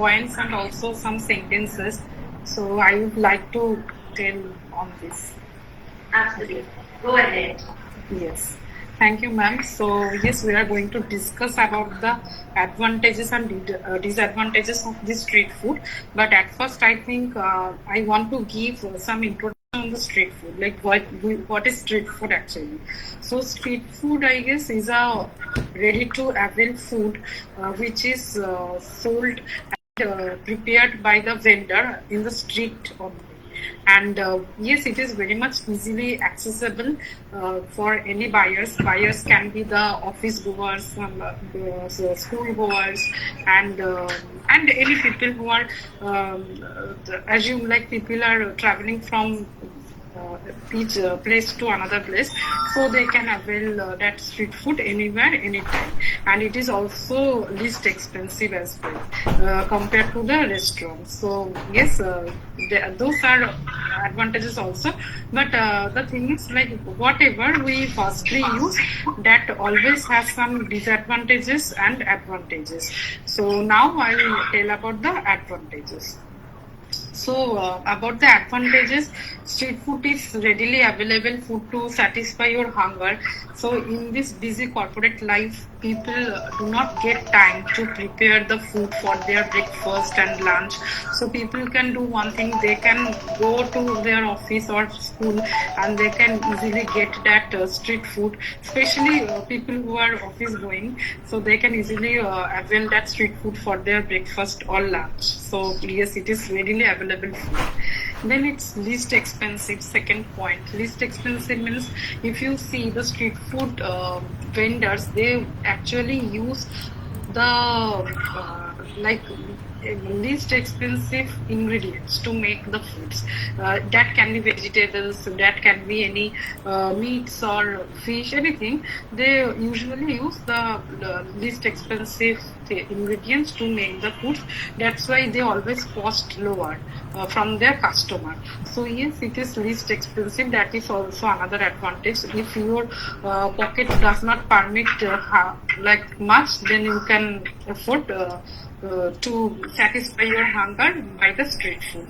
points and also some sentences. So I would like to tell on this. Absolutely. Go ahead. Yes. Thank you, ma'am. So, yes, we are going to discuss about the advantages and disadvantages of this street food. But at first, I think I want to give some introduction on the street food, like what is street food actually. So, street food, I guess, is a ready-to-avail food which is sold and prepared by the vendor in the street only. And yes, it is very much easily accessible for any buyers. Buyers can be the office goers, school goers, and any people who are assume like people are traveling from each place to another place, so they can avail that street food anywhere, anytime, and it is also least expensive as well compared to the restaurants. So yes, those are advantages also. But the thing is, like whatever we firstly use, that always has some disadvantages and advantages. So now I will tell about the advantages. So about the advantages, street food is readily available food to satisfy your hunger. So in this busy corporate life, people do not get time to prepare the food for their breakfast and lunch. So people can do one thing: they can go to their office or school, and they can easily get that street food. Especially people who are office going, so they can easily avail that street food for their breakfast or lunch. So yes, it is readily available food. Then it's least expensive. Second point, least expensive means if you see the street food vendors, they actually use the like least expensive ingredients to make the foods. That can be vegetables, that can be any meats or fish, anything. They usually use the least expensive ingredients to make the foods. That's why they always cost lower from their customer. So yes, it is least expensive. That is also another advantage. If your pocket does not permit like much, then you can afford to satisfy your hunger by the street food.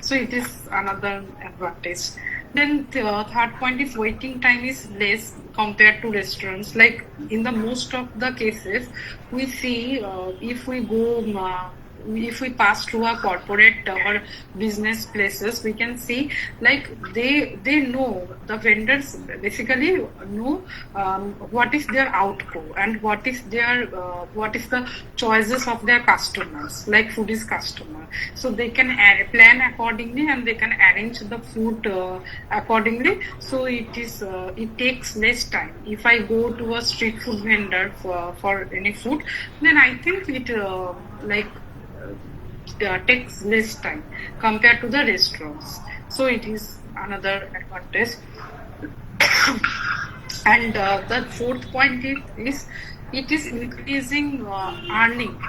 So it is another advantage. Then third point is waiting time is less compared to restaurants. Like in the most of the cases, we see if we go if we pass through a corporate or business places, we can see like they know, the vendors basically know what is their outgo and what is the choices of their customers, like foodies customer. So they can plan accordingly and they can arrange the food accordingly. So it takes less time. If I go to a street food vendor for any food, then I think it takes less time compared to the restaurants. So it is another advantage. And the fourth point is it is increasing earning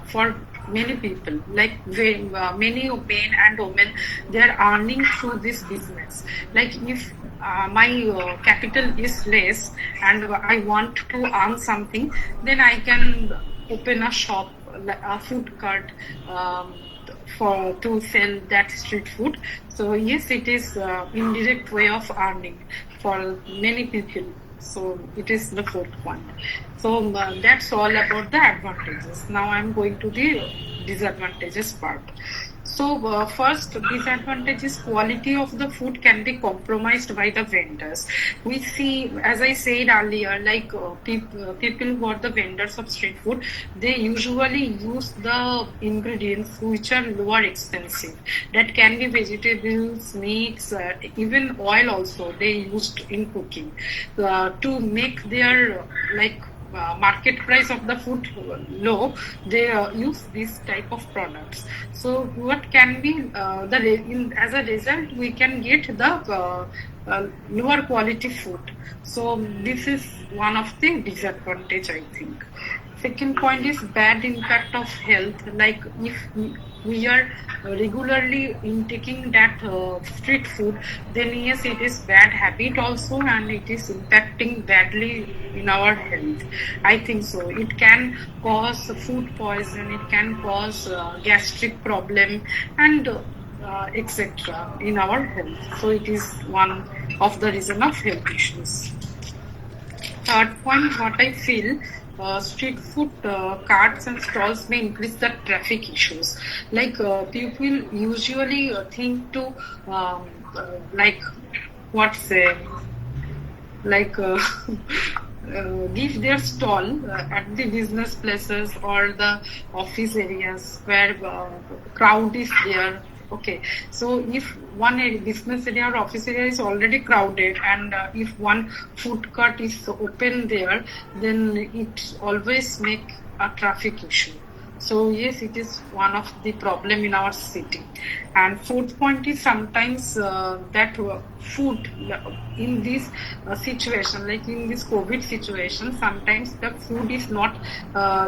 for many people. Like many men and women, they are earning through this business. Like if my capital is less and I want to earn something, then I can open a shop, a food cart, for to sell that street food. So yes, it is indirect way of earning for many people. So it is the fourth point. So that's all about the advantages. Now I'm going to the disadvantages part. So first disadvantage is quality of the food can be compromised by the vendors. We see, as I said earlier, like people who are the vendors of street food, they usually use the ingredients which are lower expensive. That can be vegetables, meats, even oil also they used in cooking to make their market price of the food low. They use this type of products. So what can be as a result, we can get the lower quality food. So this is one of the disadvantage, I think. Second point is bad impact of health. Like we are regularly intaking that street food, then yes, it is bad habit also, and it is impacting badly in our health. I think so. It can cause food poison, it can cause gastric problem, and etc. in our health. So it is one of the reason of health issues. Third point, what I feel, street food carts and stalls may increase the traffic issues. Like people usually think to like what say like give their stall at the business places or the office areas where crowd is there. Okay, so if one business area or office area is already crowded, and if one food cart is open there, then it always make a traffic issue. So yes, it is one of the problem in our city. And fourth point is sometimes that food in this situation, like in this COVID situation, sometimes the food is not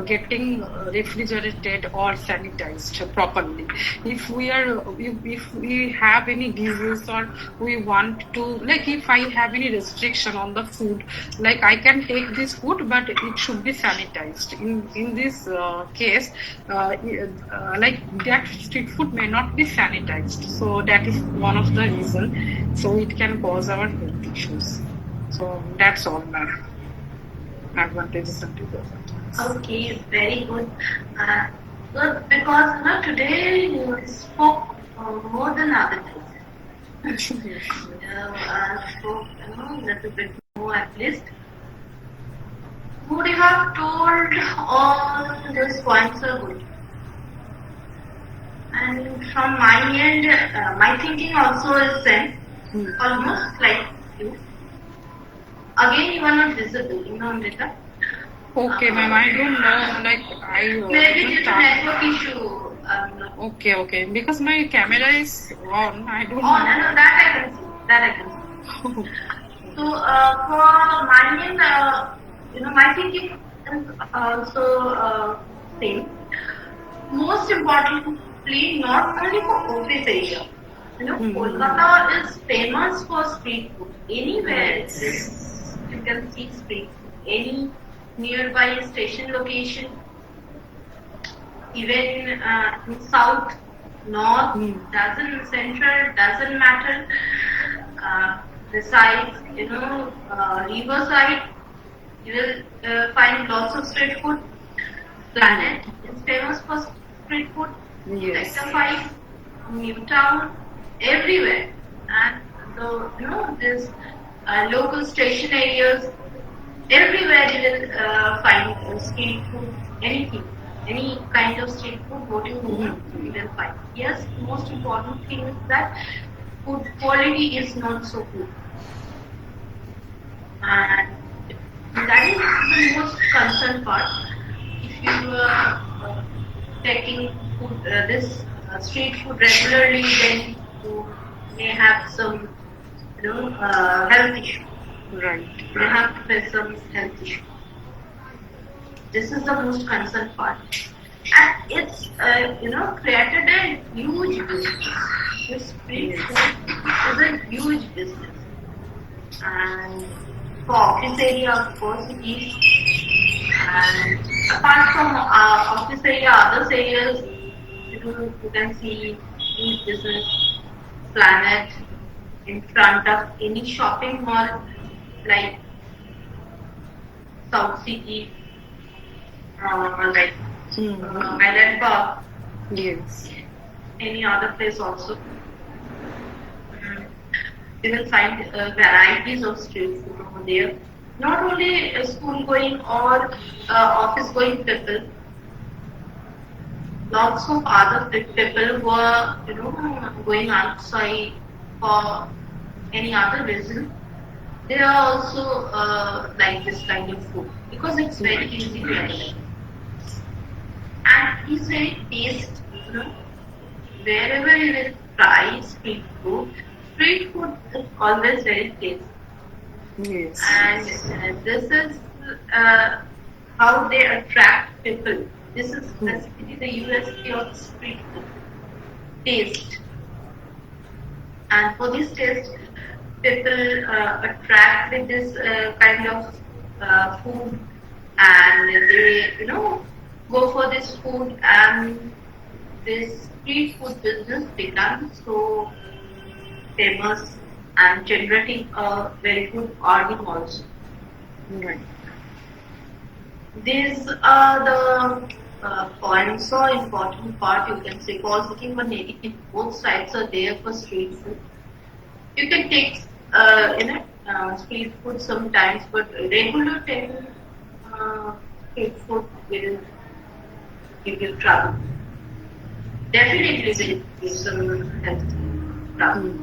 getting refrigerated or sanitized properly. If we are, if we have any disease, or we want to, like if I have any restriction on the food, like I can take this food, but it should be sanitized. In this case, like that street food may not be sanitized, so that is one of the reason. So it can cause our health issues. So that's all, ma'am. Advantages and disadvantages. Okay, very good. Uh, Good, because today you spoke more than other things. Spoke a little bit more at least. Would you have told all these points are good? And from my end, my thinking also is same, almost like you. Again, you are not visible, Amrita. Okay, ma'am. I don't know. Like I Maybe didn't due to start. network issue. Okay, okay. Because my camera is on. I don't Oh, no, know. no, that I can see. That I can see. So, for my end, my thinking is also same. Most importantly, not only for office area. Kolkata is famous for street food. Anywhere it is, you can see street food. Any nearby station location, even in south, north, doesn't central, doesn't matter. Besides, riverside, you will find lots of street food. Planet is famous for street food. Yes. Sector 5, New Town, everywhere. And this local station areas, everywhere you will find street food, anything, any kind of street food, what you want, you will find. Yes, most important thing is that food quality is not so good. And that is the most concerned part. If you are taking food, this street food regularly, then you may have some, health issue. Right. You have to face some health issue. This is the most concerned part, and it's created a huge business. This street food is a huge business, and for office area, of course, it is. And apart from office area, other areas, you can see huge business planet in front of any shopping mall like South City, like Island Park, Yes. any other place also. You will find varieties of street food over there. Not only school going or office going people, lots of other people were going outside for any other reason. They are also like this kind of food because it's very easy to available and it's very taste. Wherever you will try street food is always very tasty. Yes. And this is how they attract people. This is basically the USP of street food. taste. And for this taste, people attract with this kind of food, and they, go for this food, and this street food business becomes so famous and generating a very good earning also. Right. These are the points or important part, you can say, positive and negative. Both sides are there for street food. You can take street food sometimes, but regular taking street food will give you trouble. Definitely will give some health trouble.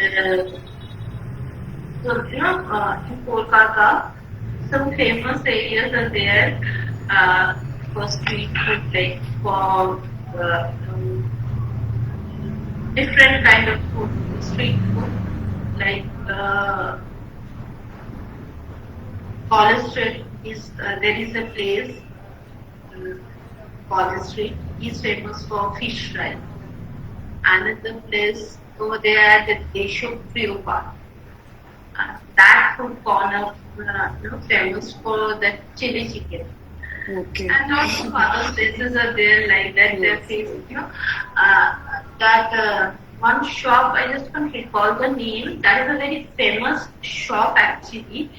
Uh, in Kolkata, some famous areas are there for street food, like for different kind of food, street food, like College Street is there is a place, College Street is famous for fish fry. Another place over there, the Deshok Frio Park. That food corner, famous for the chili chicken. Okay. And lots of other places are there like that. They're famous, that one shop, I just can't recall the name. That is a very famous shop actually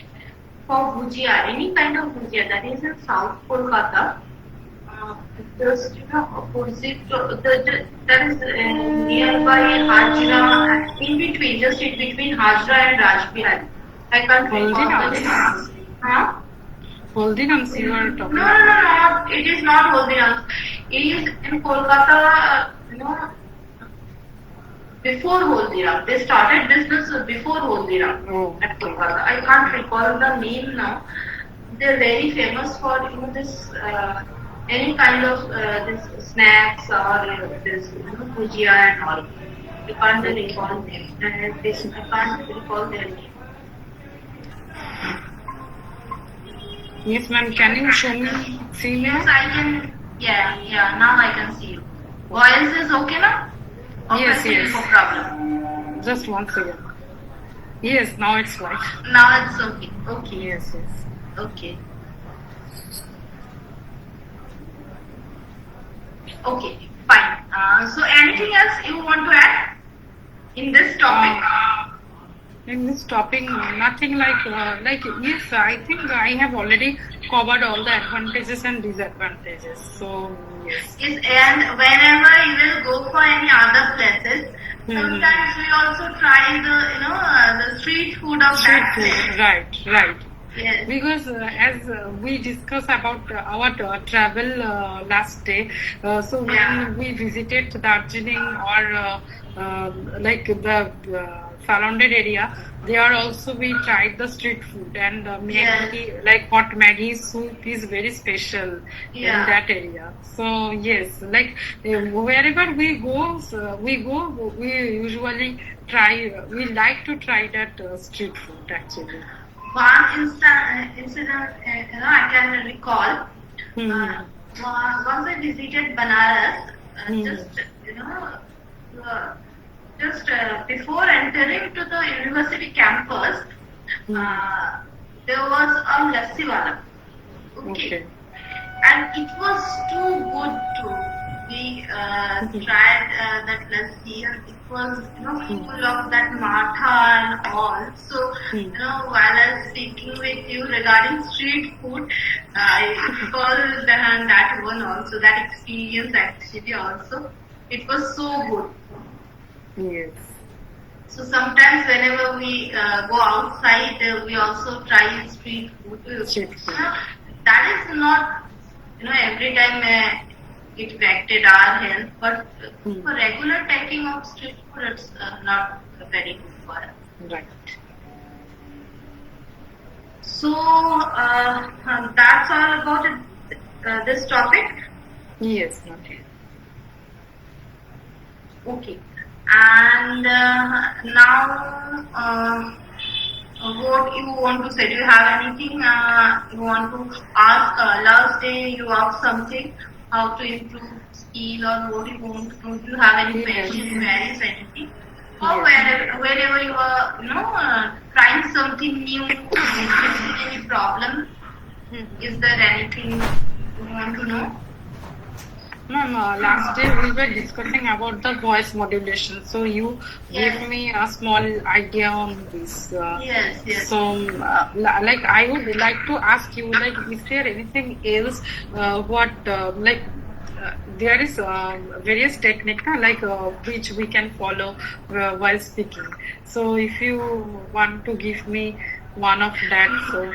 for bhujia, any kind of bhujia. That is in South Kolkata. Just opposite that is nearby Hajra, in between, just in between Hajra and Rajbihari. I can't recall the name. Huh? Holdinams you are No, talking no, about? no, not. It is not Holdinams. It is in Kolkata. Before Holdiram. They started business before Holdiram at Kolkata. I can't recall the name now. They're very famous for this any kind of this snacks or this bhujia and all. I can't recall them. I can't recall their name. Yes, ma'am. Can you show me? See me? Yes, I can. Yeah. Now I can see you. Voice is okay now? Yes, yes. No problem. Just 1 second. Yes, now it's right. Now it's okay. Okay. Yes, yes. Okay. Okay. Fine. So anything else you want to add in this topic? In this topic, nothing like yes, I think I have already covered all the advantages and disadvantages. So yes. Yes, and whenever you will go for any other places, sometimes we also try the street food of that place. Right. Yes. Because as we discussed about our travel last day, so when we visited Darjeeling or like the surrounded area, there also we tried the street food, and Maggi, like hot Maggi soup is very special in that area. So yes, like wherever we go, we usually try. We like to try that street food actually. One incident, I can recall. Once I visited Banaras, just before entering to the university campus, there was a lassi wala. Okay. And it was too good too. We tried that lassi, and it was full of that matha and all. So while I was speaking with you regarding street food, I recalled that one also, that experience actually also. It was so good. Yes. So sometimes whenever we go outside, we also try street food. Street food. That is not every time it affected our health, but for regular taking of street food, it's not very good for us. Right. So that's all about this topic. Yes. Okay. Okay. And now, what you want to say? Do you have anything you want to ask? Last day you asked something, how to improve skill or what you want to do, you have any Yes. passion in various anything, or Yes. wherever you are, trying something new, facing any problem. Is there anything you want to know? Ma'am, last day we were discussing about the voice modulation. So you Yes. gave me a small idea on this. Yes, yes. So, like, I would like to ask you, like, is there anything else? What, there is various technique, like which we can follow while speaking. So, if you want to give me one of that, so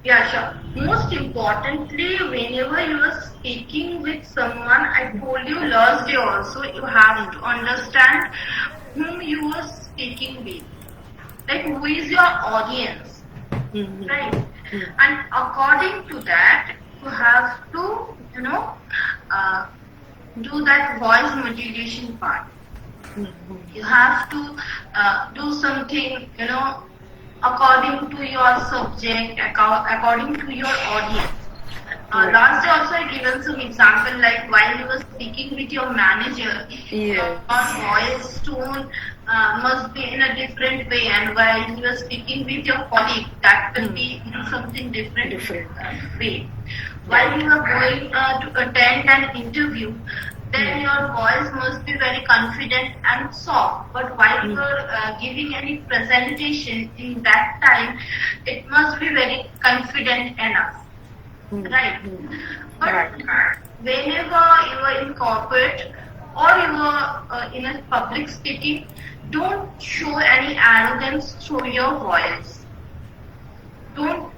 Yeah, sure. Most importantly, whenever you are speaking with someone, I told you last day also, you have to understand whom you are speaking with. Like, who is your audience, right? And according to that, you have to, uh, do that voice modulation part. You have to do something, according to your subject, according to your audience. Last day also I given some example, like while you were speaking with your manager, your voice tone must be in a different way, and while you are speaking with your colleague, that will be in something different way. While you are going to attend an interview, then your voice must be very confident and soft. But while you are giving any presentation in that time, it must be very confident enough. Right. But whenever you are in corporate or you are in a public speaking, don't show any arrogance through your voice. Don't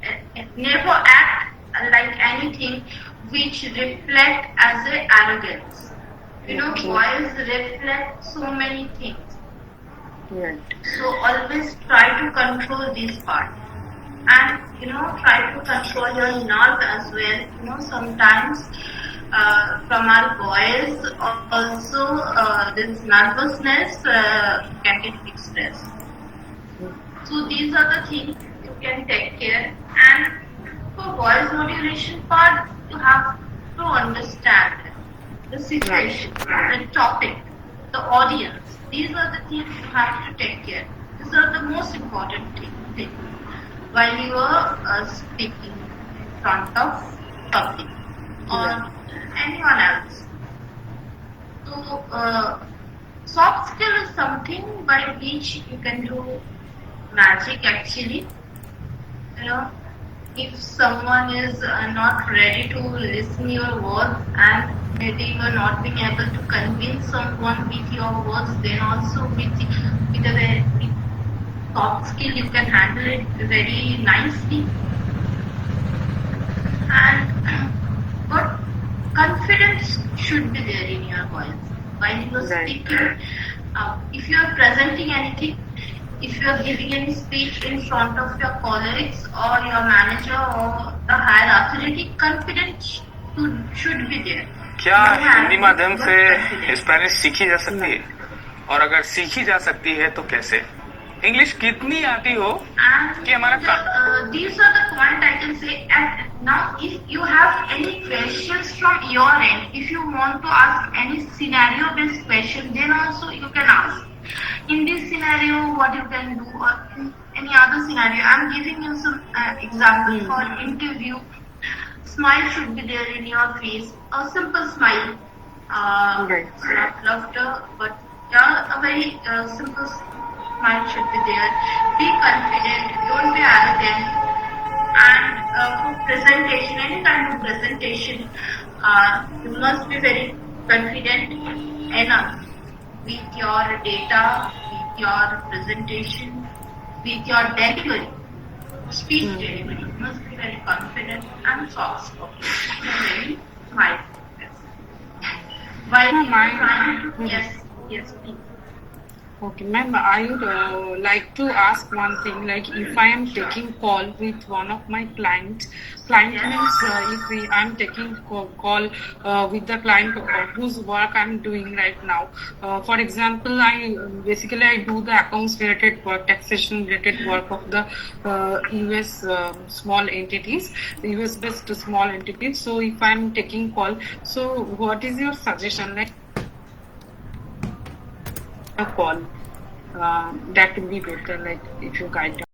never act like anything which reflect as a arrogance. Voice reflect so many things. Right. So always try to control this part. And try to control your nerve as well. Sometimes from our voice also this nervousness can get expressed. So these are the things you can take care. And for voice modulation part, you have to understand the situation, the topic, the audience. These are the things you have to take care. These are the most important things while you are speaking in front of public or anyone else. So, soft skill is something by which you can do magic actually. If someone is not ready to listen your words and maybe you are not being able to convince someone with your words, then also with a very soft skill you can handle it very nicely. And but confidence should be there in your voice while you are speaking. If you are presenting anything, if you are giving any speech in front of your colleagues or your manager or the higher authority, confidence should be there. क्या हिंदी माध्यम से Spanish सीखी जा सकती है, और अगर सीखी जा सकती है तो कैसे? इंग्लिश कितनी आती हो कि हमारा काम? These are the point I can say. And now, if you have any questions from your end, if you want to ask any scenario-based question, then also you can ask. In this scenario, what you can do, or in any other scenario, I'm giving you some example for interview. Smile should be there in your face. A simple smile, not laughter, but a very simple smile should be there. Be confident, don't be arrogant. And for presentation, any kind of presentation, you must be very confident enough with your data, with your presentation, with your delivery, speech delivery. You must be very confident and soft spoken. Very smile. While you are trying to, yes, please. Okay, ma'am, I would like to ask one thing. Like, if I am taking call with one of my clients, client Yes. means if I'm taking call with the client whose work I'm doing right now. For example, I do the accounts related work, taxation related work of the US small entities, US based small entities. So, if I'm taking call, so what is your suggestion? Like a call. That will be better, like if you guide